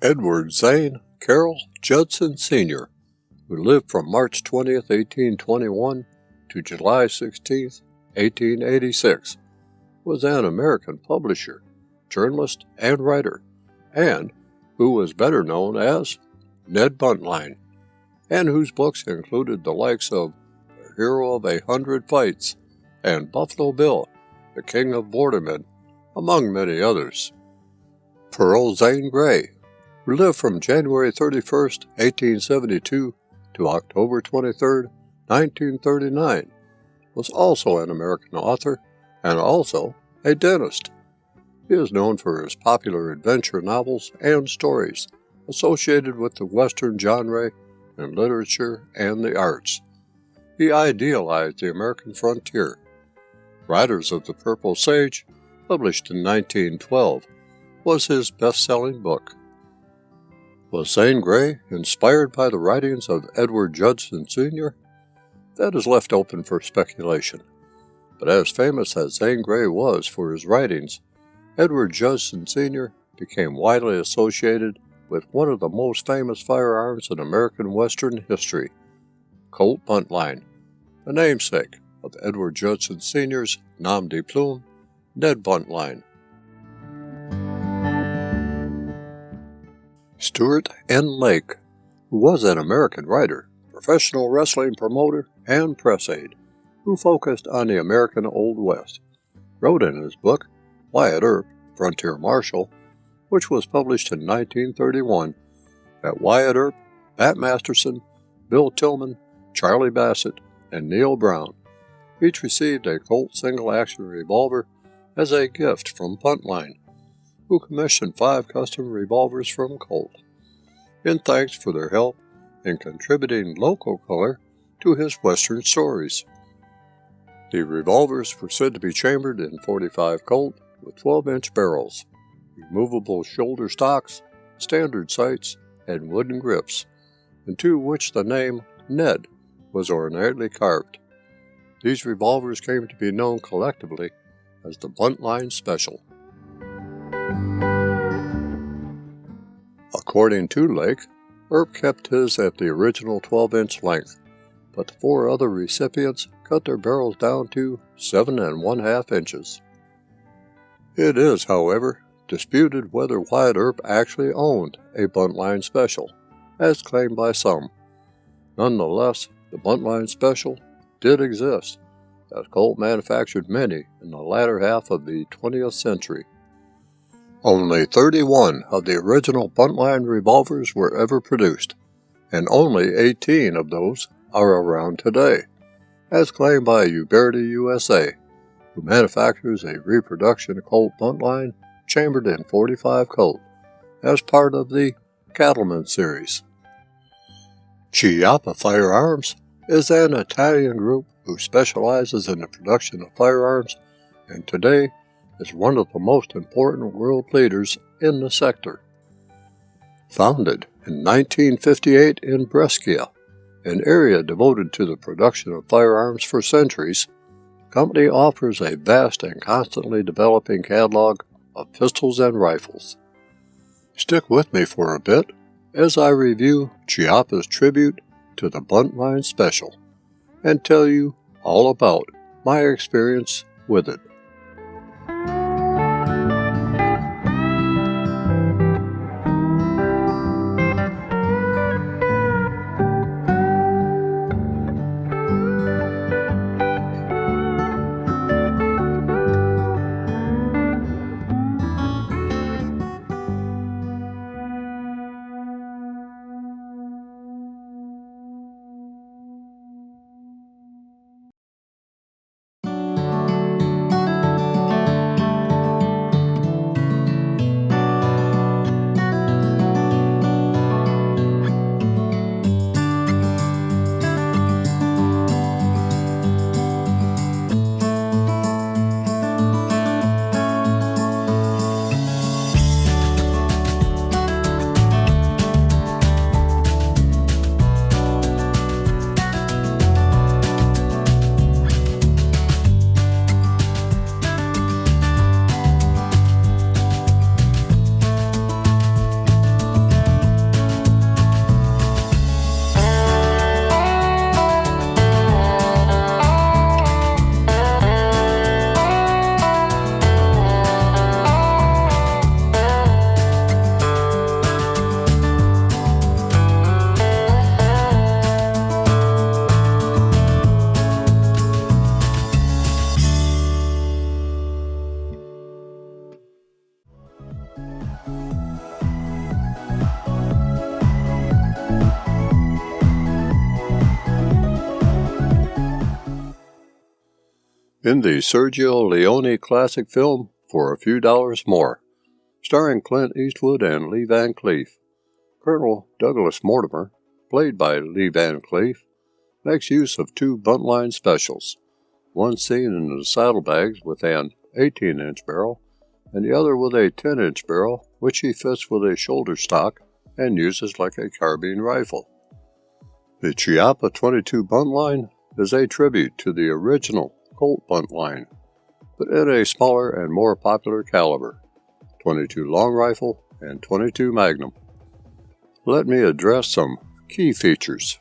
Edward Zane Carroll Judson Sr., who lived from March 20th, 1821 to July 16th, 1886, was an American publisher, journalist, and writer, and who was better known as Ned Buntline, and whose books included the likes of The Hero of 100 Fights and Buffalo Bill, the King of Bordermen, among many others. Pearl Zane Grey, who lived from January 31st, 1872 to October 23rd, 1939, was also an American author and also a dentist. He is known for his popular adventure novels and stories associated with the Western genre in literature and the arts. He idealized the American frontier. Riders of the Purple Sage, published in 1912, was his best-selling book. Was Zane Grey inspired by the writings of Edward Judson Sr.? That is left open for speculation. But as famous as Zane Grey was for his writings, Edward Judson Sr. became widely associated with one of the most famous firearms in American Western history, Colt Buntline, the namesake of Edward Judson Sr.'s nom de plume, Ned Buntline. Stuart N. Lake, who was an American writer, professional wrestling promoter, and press aide, who focused on the American Old West, wrote in his book, Wyatt Earp, Frontier Marshal, which was published in 1931, that Wyatt Earp, Pat Masterson, Bill Tillman, Charlie Bassett, and Neil Brown each received a Colt Single-Action revolver as a gift from Buntline, who commissioned 5 custom revolvers from Colt, in thanks for their help in contributing local color to his Western stories. The revolvers were said to be chambered in .45 Colt with 12-inch barrels, removable shoulder stocks, standard sights, and wooden grips, into which the name Ned was ornately carved. These revolvers came to be known collectively as the Buntline Special. According to Lake, Earp kept his at the original 12-inch length, but the 4 other recipients cut their barrels down to 7 1/2 inches. It is, however, disputed whether Wyatt Earp actually owned a Buntline Special, as claimed by some. Nonetheless, the Buntline Special did exist, as Colt manufactured many in the latter half of the 20th century. Only 31 of the original Buntline revolvers were ever produced, and only 18 of those are around today, as claimed by Uberti USA, who manufactures a reproduction Colt Buntline chambered in .45 Colt as part of the Cattleman series. Chiappa Firearms is an Italian group who specializes in the production of firearms and today is one of the most important world leaders in the sector. Founded in 1958 in Brescia, an area devoted to the production of firearms for centuries, the company offers a vast and constantly developing catalog of pistols and rifles. Stick with me for a bit as I review Chiappa's tribute to the Buntline Special and tell you all about my experience with it. In the Sergio Leone classic film For a Few Dollars More, starring Clint Eastwood and Lee Van Cleef, Colonel Douglas Mortimer, played by Lee Van Cleef, makes use of two buntline specials, one seen in the saddlebags with an 18-inch barrel and the other with a 10-inch barrel, which he fits with a shoulder stock and uses like a carbine rifle. The Chiappa 22 buntline is a tribute to the original Colt buntline, but in a smaller and more popular caliber, 22 long rifle and 22 Magnum. Let me address some key features.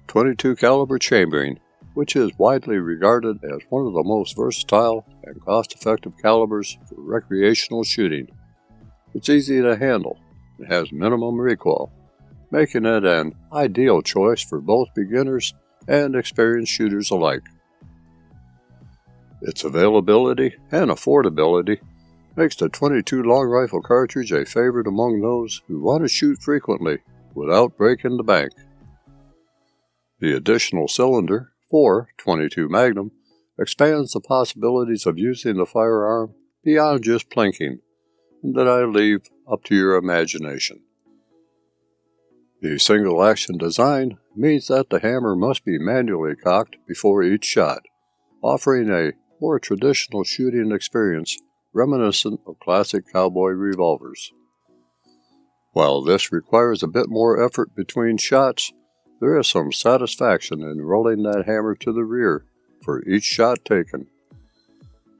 22 caliber chambering, which is widely regarded as one of the most versatile and cost-effective calibers for recreational shooting. It's easy to handle and has minimum recoil, making it an ideal choice for both beginners and experienced shooters alike. Its availability and affordability makes the 22 long rifle cartridge a favorite among those who want to shoot frequently without breaking the bank. The additional cylinder for 22 Magnum expands the possibilities of using the firearm beyond just plinking, and that I leave up to your imagination. The single-action design means that the hammer must be manually cocked before each shot, offering a more traditional shooting experience reminiscent of classic cowboy revolvers. While this requires a bit more effort between shots, there is some satisfaction in rolling that hammer to the rear for each shot taken.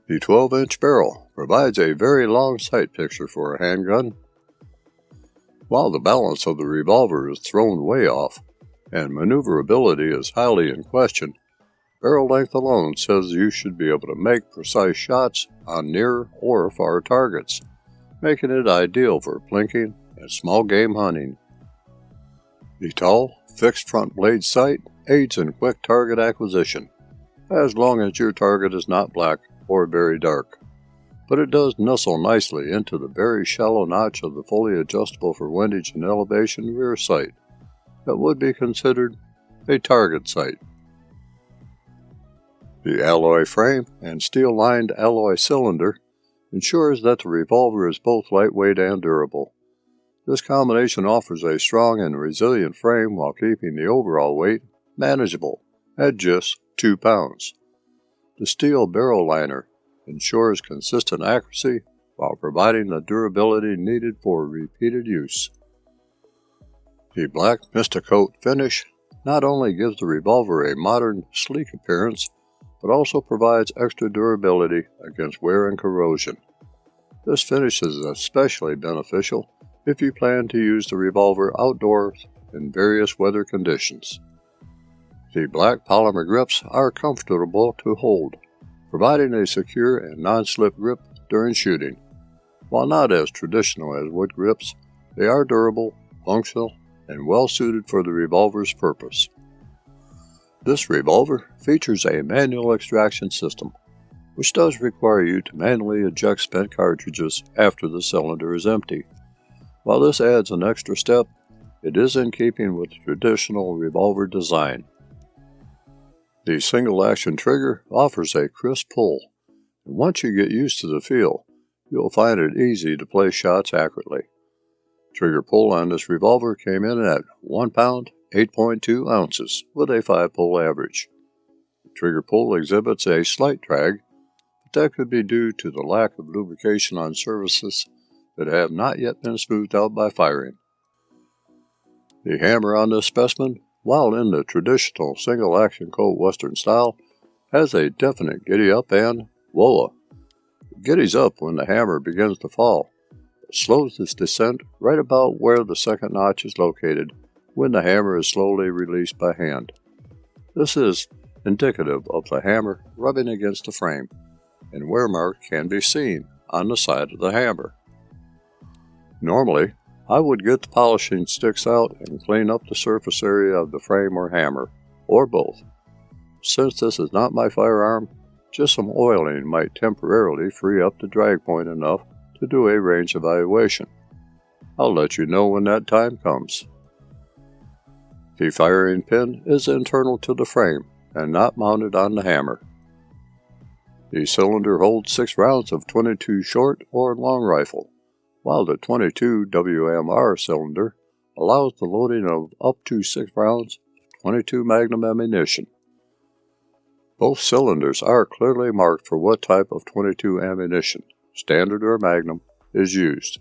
The 12-inch barrel provides a very long sight picture for a handgun. While the balance of the revolver is thrown way off and maneuverability is highly in question, barrel length alone says you should be able to make precise shots on near or far targets, making it ideal for plinking and small game hunting. The tall, fixed front blade sight aids in quick target acquisition, as long as your target is not black or very dark, but it does nestle nicely into the very shallow notch of the fully adjustable for windage and elevation rear sight that would be considered a target sight. The alloy frame and steel-lined alloy cylinder ensures that the revolver is both lightweight and durable. This combination offers a strong and resilient frame while keeping the overall weight manageable at just 2 pounds. The steel barrel liner ensures consistent accuracy while providing the durability needed for repeated use. The black Mistacoat finish not only gives the revolver a modern, sleek appearance, but also provides extra durability against wear and corrosion. This finish is especially beneficial if you plan to use the revolver outdoors in various weather conditions. The black polymer grips are comfortable to hold, providing a secure and non-slip grip during shooting. While not as traditional as wood grips, they are durable, functional, and well suited for the revolver's purpose. This revolver features a manual extraction system, which does require you to manually eject spent cartridges after the cylinder is empty. While this adds an extra step, it is in keeping with the traditional revolver design. The single-action trigger offers a crisp pull, and once you get used to the feel, you'll find it easy to place shots accurately. Trigger pull on this revolver came in at 1 pound, 8.2 ounces, with a 5-pull average. The trigger pull exhibits a slight drag, but that could be due to the lack of lubrication on surfaces that have not yet been smoothed out by firing. The hammer on this specimen, while in the traditional single-action Colt Western style, has a definite giddy-up and whoa. It giddies up when the hammer begins to fall, but slows its descent right about where the second notch is located when the hammer is slowly released by hand. This is indicative of the hammer rubbing against the frame, and wear mark can be seen on the side of the hammer. Normally, I would get the polishing sticks out and clean up the surface area of the frame or hammer, or both. Since this is not my firearm, just some oiling might temporarily free up the drag point enough to do a range evaluation. I'll let you know when that time comes. The firing pin is internal to the frame and not mounted on the hammer. The cylinder holds 6 rounds of .22 short or long rifle, while the .22 WMR cylinder allows the loading of up to 6 rounds of .22 Magnum ammunition. Both cylinders are clearly marked for what type of .22 ammunition, standard or Magnum, is used.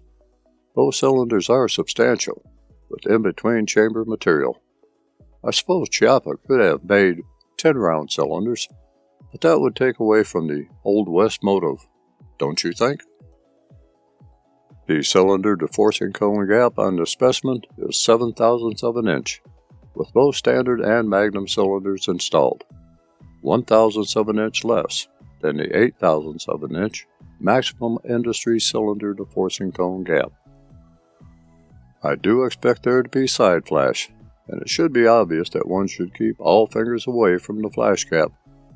Both cylinders are substantial, with in-between chamber material. I suppose Chiappa could have made 10-round cylinders, but that would take away from the Old West motive, don't you think? The cylinder to forcing cone gap on the specimen is 7/1000ths of an inch, with both standard and Magnum cylinders installed, 1/1000th of an inch less than the 8/1000ths of an inch maximum industry cylinder to forcing cone gap. I do expect there to be side flash, and it should be obvious that one should keep all fingers away from the flash cap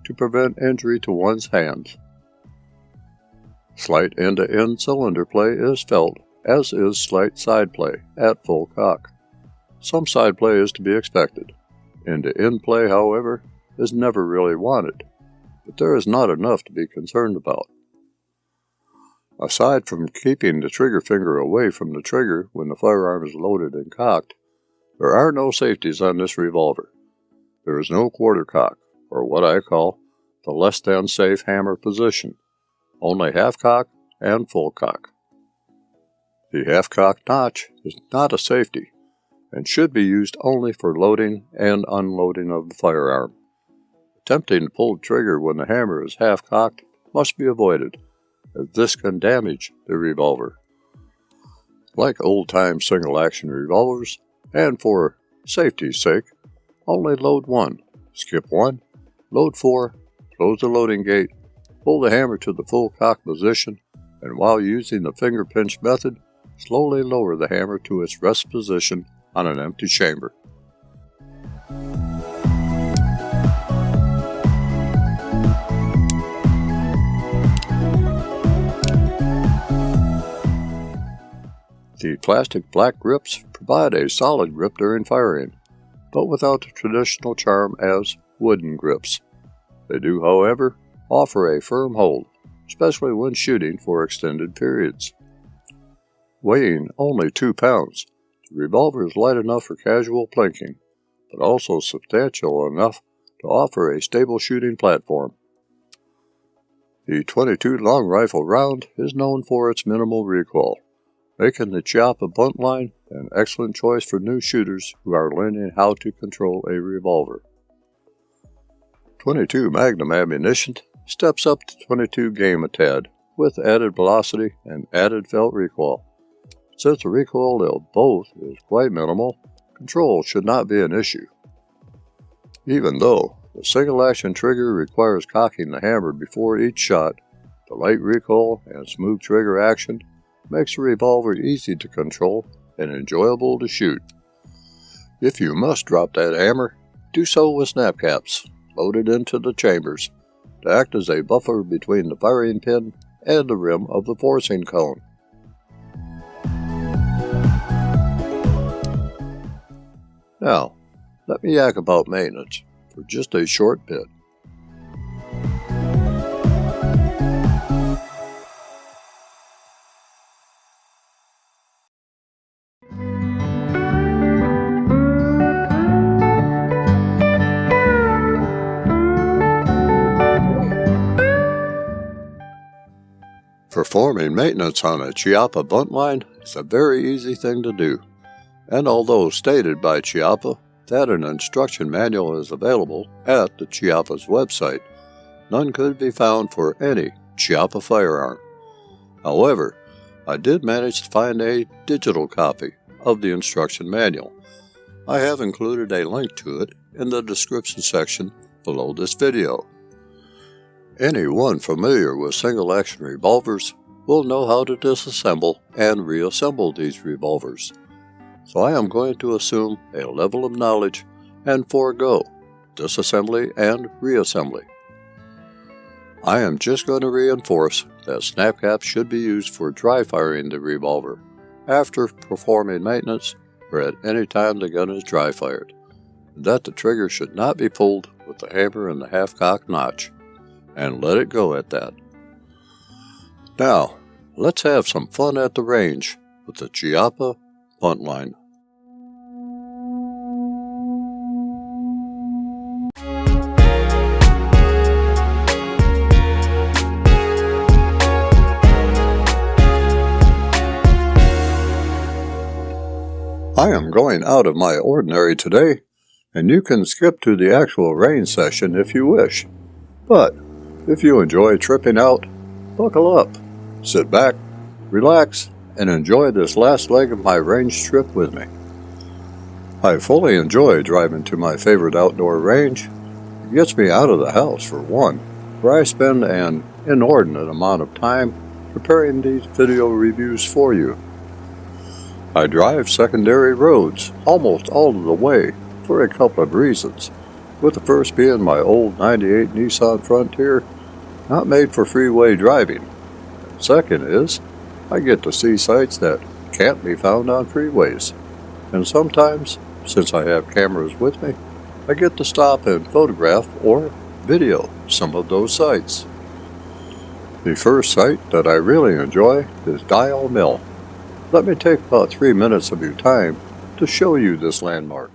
to prevent injury to one's hands. Slight end-to-end cylinder play is felt, as is slight side play at full cock. Some side play is to be expected. End-to-end play, however, is never really wanted, but there is not enough to be concerned about. Aside from keeping the trigger finger away from the trigger when the firearm is loaded and cocked, there are no safeties on this revolver. There is no quarter cock, or what I call the less than safe hammer position, only half cock and full cock. The half cock notch is not a safety, and should be used only for loading and unloading of the firearm. Attempting to pull the trigger when the hammer is half cocked must be avoided, as this can damage the revolver. Like old-time single-action revolvers, and for safety's sake, only load 1, skip 1, load 4, close the loading gate, pull the hammer to the full cock position, and while using the finger pinch method, slowly lower the hammer to its rest position on an empty chamber. The plastic black grips provide a solid grip during firing, but without the traditional charm as wooden grips. They do, however, offer a firm hold, especially when shooting for extended periods. Weighing only 2 pounds, the revolver is light enough for casual plinking, but also substantial enough to offer a stable shooting platform. The .22 long rifle round is known for its minimal recoil, making the Chiappa Buntline an excellent choice for new shooters who are learning how to control a revolver. .22 Magnum ammunition steps up to .22 game a tad, with added velocity and added felt recoil. Since the recoil of both is quite minimal, control should not be an issue. Even though the single-action trigger requires cocking the hammer before each shot, the light recoil and smooth trigger action makes the revolver easy to control and enjoyable to shoot. If you must drop that hammer, do so with snap caps loaded into the chambers to act as a buffer between the firing pin and the rim of the forcing cone. Now, let me yak about maintenance for just a short bit. Performing maintenance on a Chiappa Buntline is a very easy thing to do, and although stated by Chiappa that an instruction manual is available at the Chiappa's website, none could be found for any Chiappa firearm. However, I did manage to find a digital copy of the instruction manual. I have included a link to it in the description section below this video. Anyone familiar with single-action revolvers will know how to disassemble and reassemble these revolvers, so I am going to assume a level of knowledge and forego disassembly and reassembly. I am just going to reinforce that snap caps should be used for dry firing the revolver after performing maintenance or at any time the gun is dry fired, and that the trigger should not be pulled with the hammer in the half-cock notch. and let it go at that. Now, let's have some fun at the range with the Chiappa Buntline. I am going out of my ordinary today, and you can skip to the actual range session if you wish. But if you enjoy tripping out, buckle up, sit back, relax, and enjoy this last leg of my range trip with me. I fully enjoy driving to my favorite outdoor range. It gets me out of the house, for one, where I spend an inordinate amount of time preparing these video reviews for you. I drive secondary roads almost all of the way for a couple of reasons, with the first being my old 98 Nissan Frontier, not made for freeway driving. Second is, I get to see sights that can't be found on freeways, and sometimes, since I have cameras with me, I get to stop and photograph or video some of those sights. The first sight that I really enjoy is Dial Mill. Let me take about 3 minutes of your time to show you this landmark.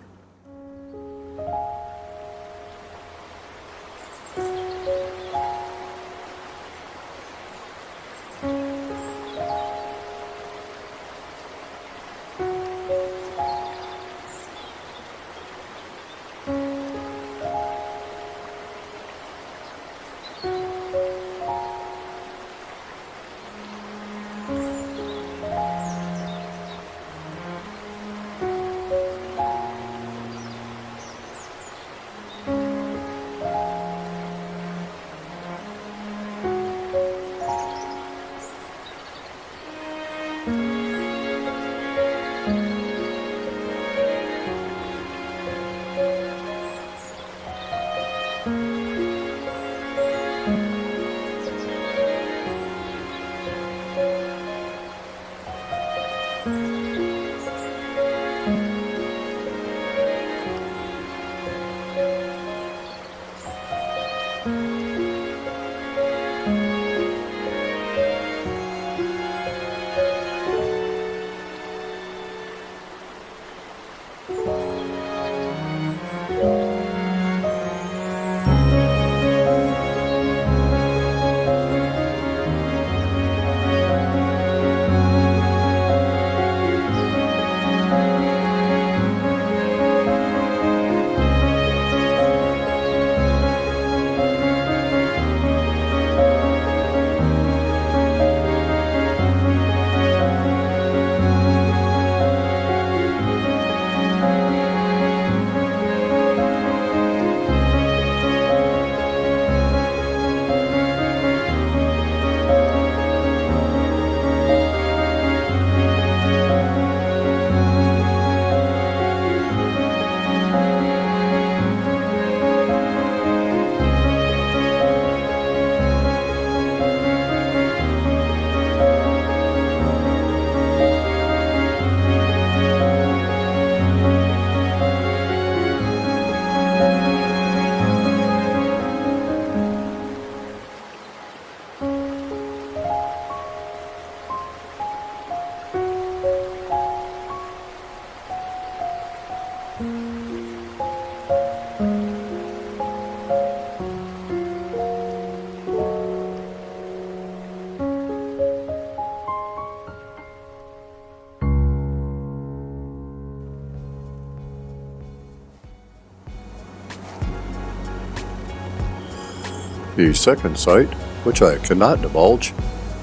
The second site, which I cannot divulge,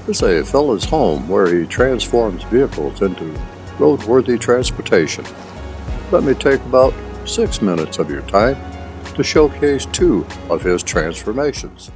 is a fellow's home where he transforms vehicles into roadworthy transportation. Let me take about 6 minutes of your time to showcase 2 of his transformations.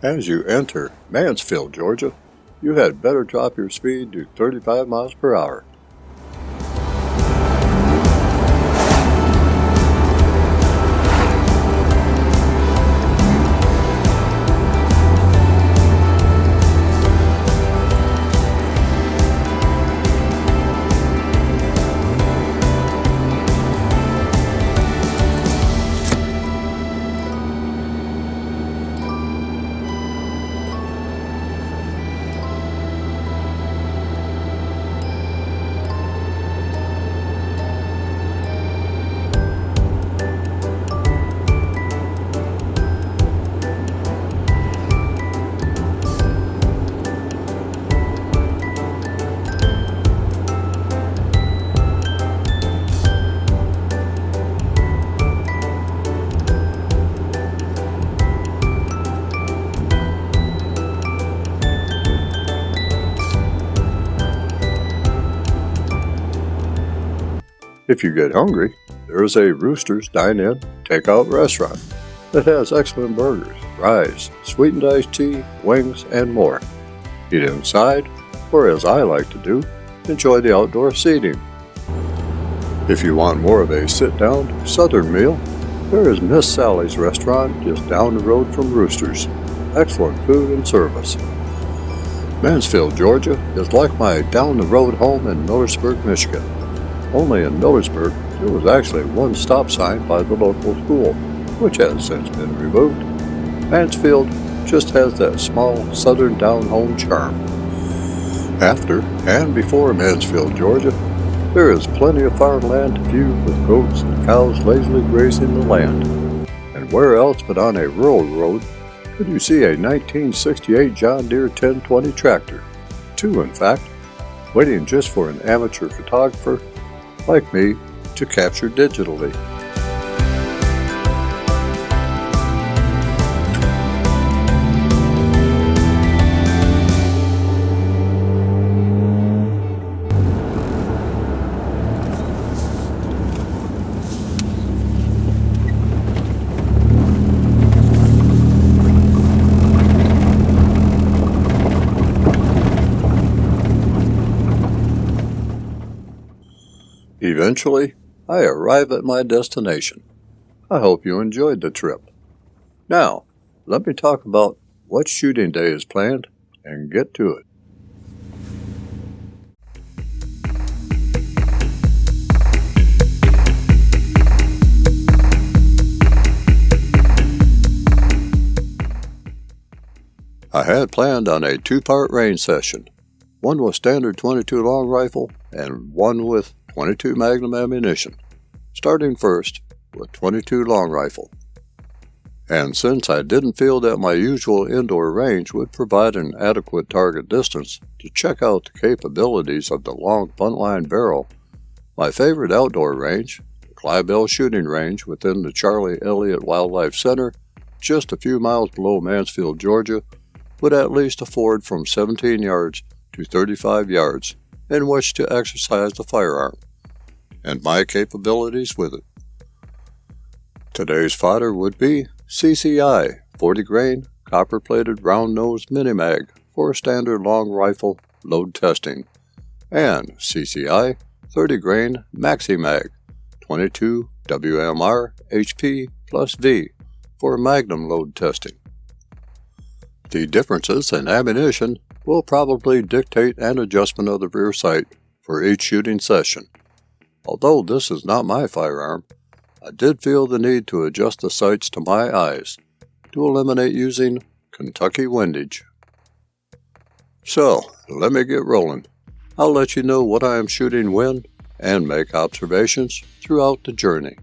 As you enter Mansfield, Georgia, you had better drop your speed to 35 miles per hour. If you get hungry, there is a Rooster's Dine-In takeout restaurant that has excellent burgers, fries, sweetened iced tea, wings, and more. Eat inside, or as I like to do, enjoy the outdoor seating. If you want more of a sit-down southern meal, there is Miss Sally's restaurant just down the road from Rooster's. Excellent food and service. Mansfield, Georgia is like my down-the-road home in Millersburg, Michigan. Only in Millersburg, there was actually one stop sign by the local school, which has since been removed. Mansfield just has that small southern down-home charm. After and before Mansfield, Georgia, there is plenty of farmland to view with goats and cows lazily grazing the land. And where else but on a rural road could you see a 1968 John Deere 1020 tractor, two in fact, waiting just for an amateur photographer like me to capture digitally. Eventually, I arrive at my destination. I hope you enjoyed the trip. Now, let me talk about what shooting day is planned and get to it. I had planned on a two-part range session, one with standard .22 long rifle and one with .22 Magnum ammunition, starting first with .22 long rifle. And since I didn't feel that my usual indoor range would provide an adequate target distance to check out the capabilities of the long buntline barrel, my favorite outdoor range, the Clybell Shooting Range within the Charlie Elliott Wildlife Center, just a few miles below Mansfield, Georgia, would at least afford from 17 yards to 35 yards in which to exercise the firearm, and my capabilities with it. Today's fodder would be CCI 40 grain copper-plated round-nosed mini-mag for standard long rifle load testing, and CCI 30 grain maxi-mag 22 WMR HP plus V for magnum load testing. The differences in ammunition will probably dictate an adjustment of the rear sight for each shooting session. Although this is not my firearm, I did feel the need to adjust the sights to my eyes to eliminate using Kentucky windage. So, let me get rolling. I'll let you know what I am shooting when and make observations throughout the journey.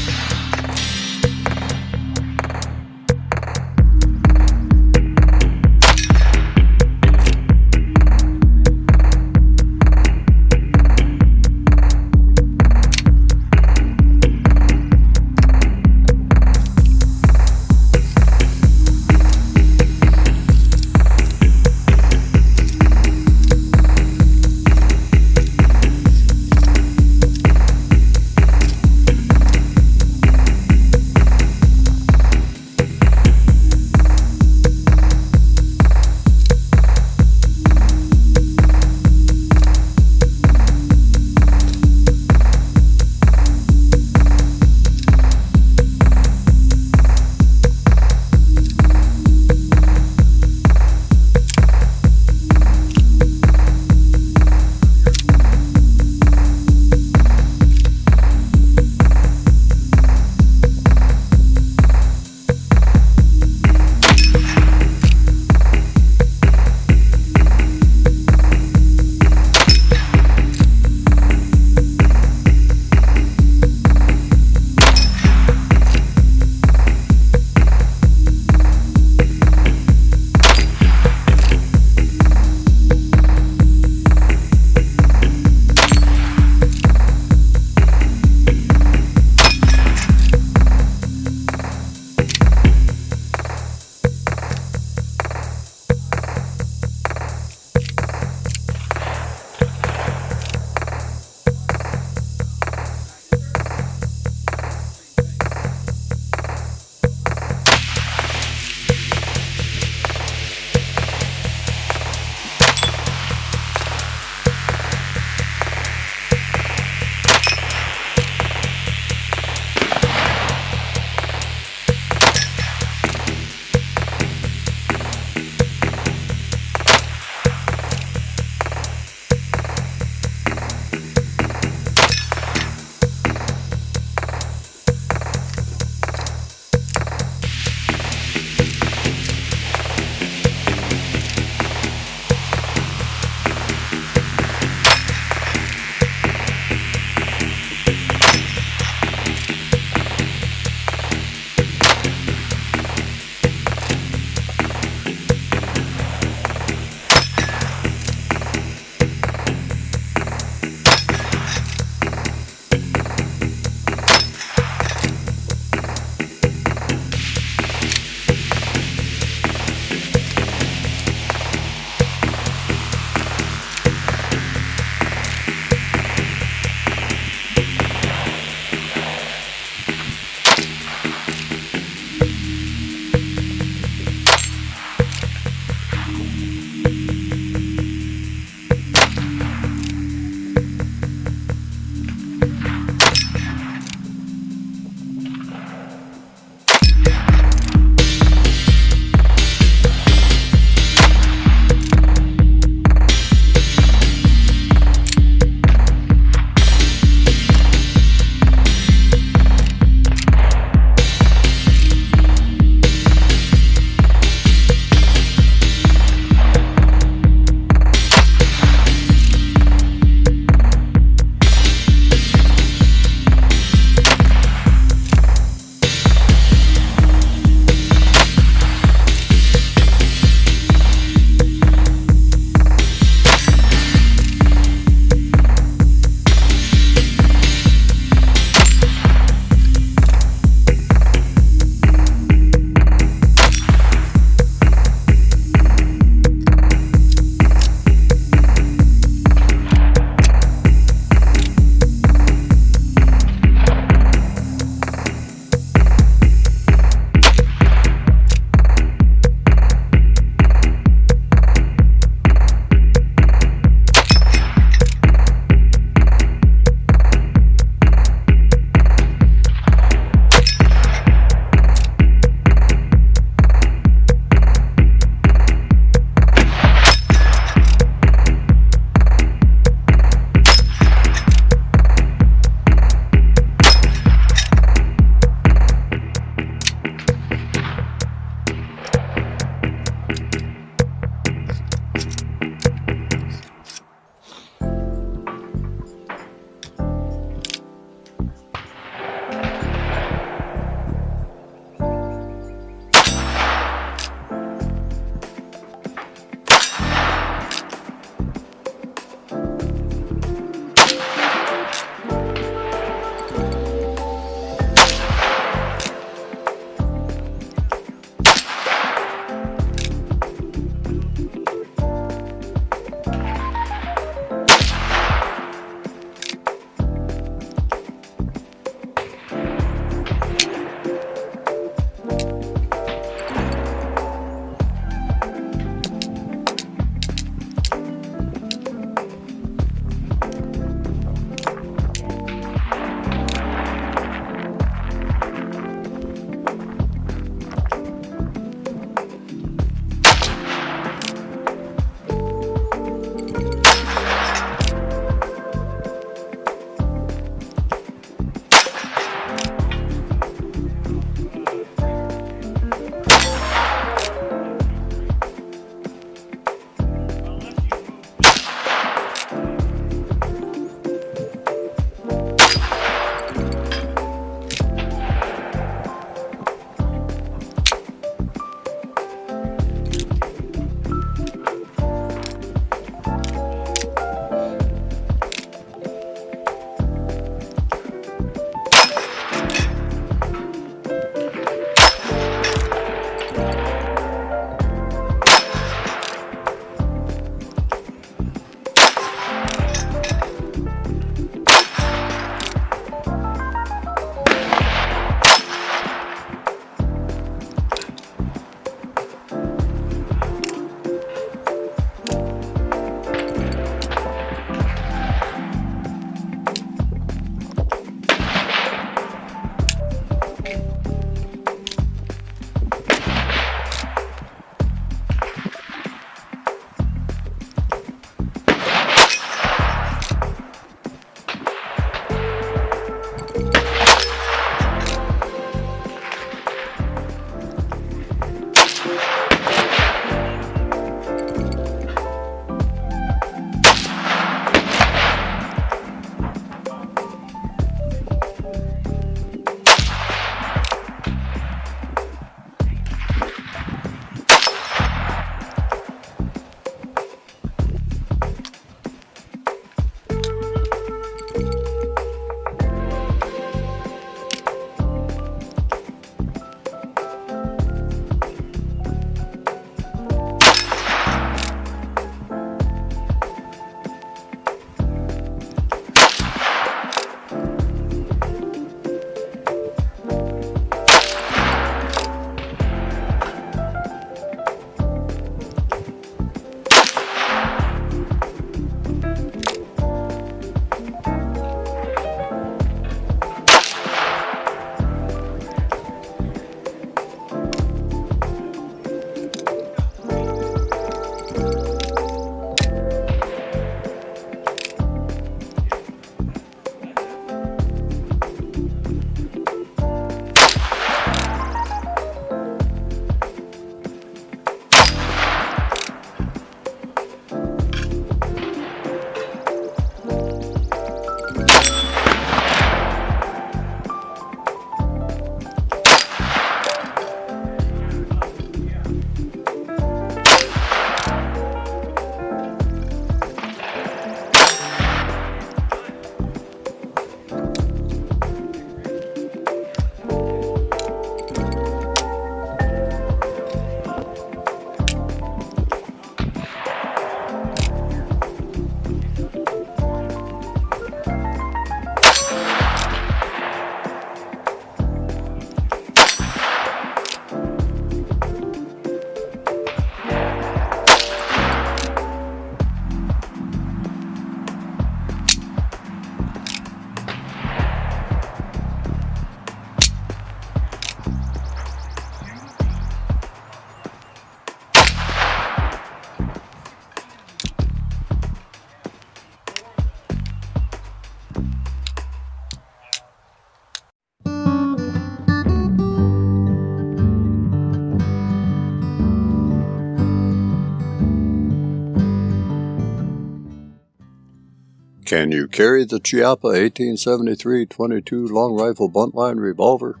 Can you carry the Chiappa 1873 .22 long rifle buntline revolver?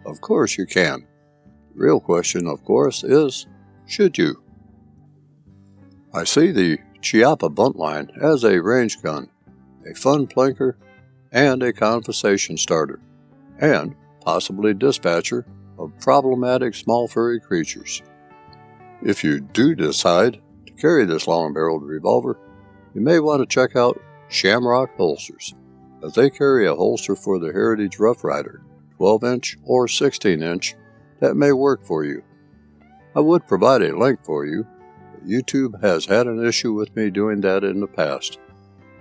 Of course you can. The real question, of course, is, should you? I see the Chiappa buntline as a range gun, a fun plinker, and a conversation starter, and possibly dispatcher of problematic small furry creatures. If you do decide to carry this long-barreled revolver, you may want to check out Shamrock holsters, as they carry a holster for the Heritage Rough Rider, 12-inch or 16-inch, that may work for you. I would provide a link for you, but YouTube has had an issue with me doing that in the past.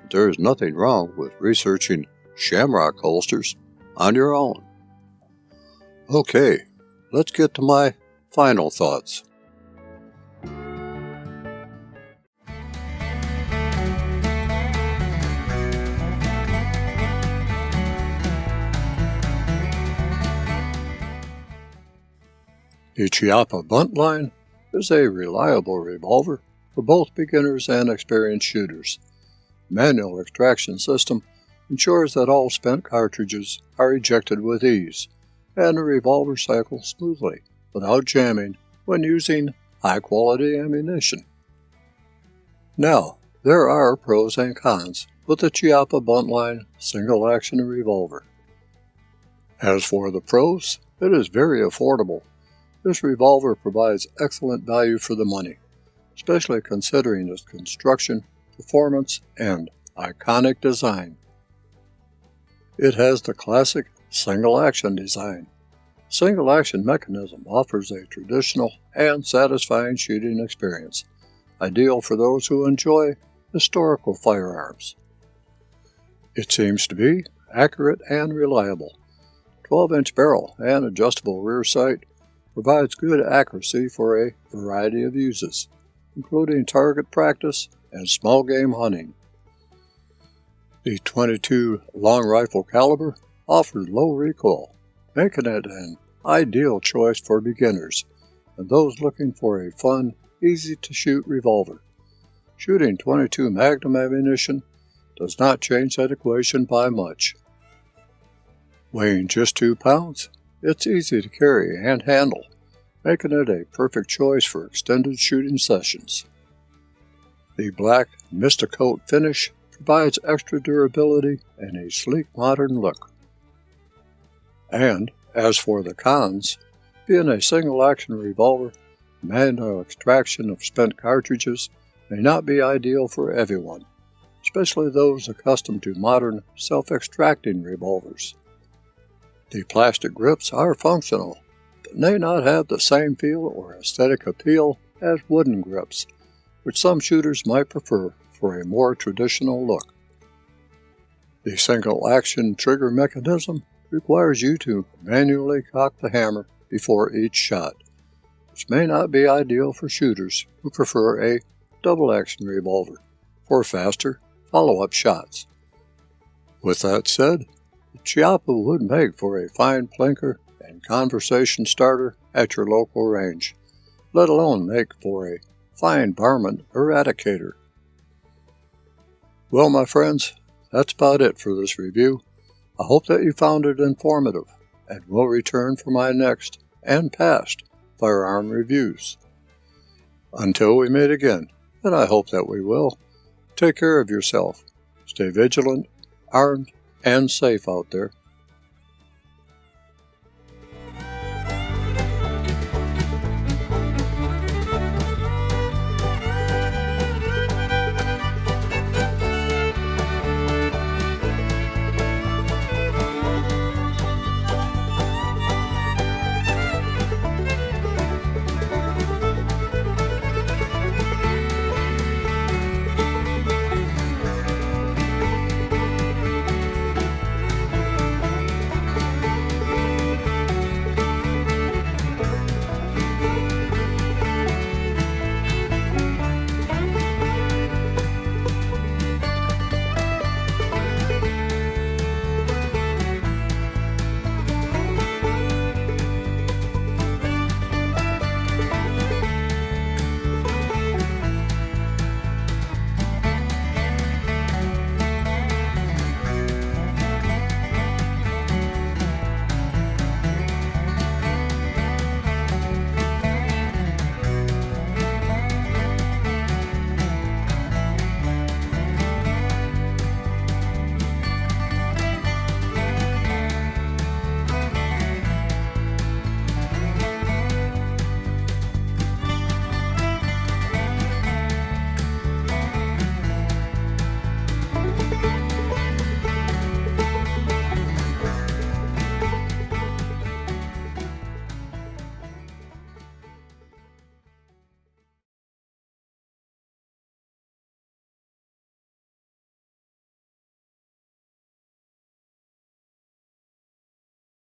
But there is nothing wrong with researching Shamrock holsters on your own. Okay, let's get to my final thoughts. The Chiappa Buntline is a reliable revolver for both beginners and experienced shooters. The manual extraction system ensures that all spent cartridges are ejected with ease, and the revolver cycles smoothly without jamming when using high-quality ammunition. Now, there are pros and cons with the Chiappa Buntline single-action revolver. As for the pros, it is very affordable. This revolver provides excellent value for the money, especially considering its construction, performance, and iconic design. It has the classic single-action design. Single-action mechanism offers a traditional and satisfying shooting experience, ideal for those who enjoy historical firearms. It seems to be accurate and reliable. 12-inch barrel and adjustable rear sight provides good accuracy for a variety of uses, including target practice and small game hunting. The .22 long rifle caliber offers low recoil, making it an ideal choice for beginners and those looking for a fun, easy-to-shoot revolver. Shooting .22 Magnum ammunition does not change that equation by much. Weighing just 2 pounds, it's easy to carry and handle, making it a perfect choice for extended shooting sessions. The black Coat finish provides extra durability and a sleek modern look. And as for the cons, being a single-action revolver, manual extraction of spent cartridges may not be ideal for everyone, especially those accustomed to modern self-extracting revolvers. The plastic grips are functional, but may not have the same feel or aesthetic appeal as wooden grips, which some shooters might prefer for a more traditional look. The single-action trigger mechanism requires you to manually cock the hammer before each shot, which may not be ideal for shooters who prefer a double-action revolver for faster follow-up shots. With that said, the Chiappa would make for a fine plinker and conversation starter at your local range, let alone make for a fine varmint eradicator. Well, my friends, that's about it for this review. I hope that you found it informative and will return for my next and past firearm reviews. Until we meet again, and I hope that we will, take care of yourself. Stay vigilant, armed, and safe out there.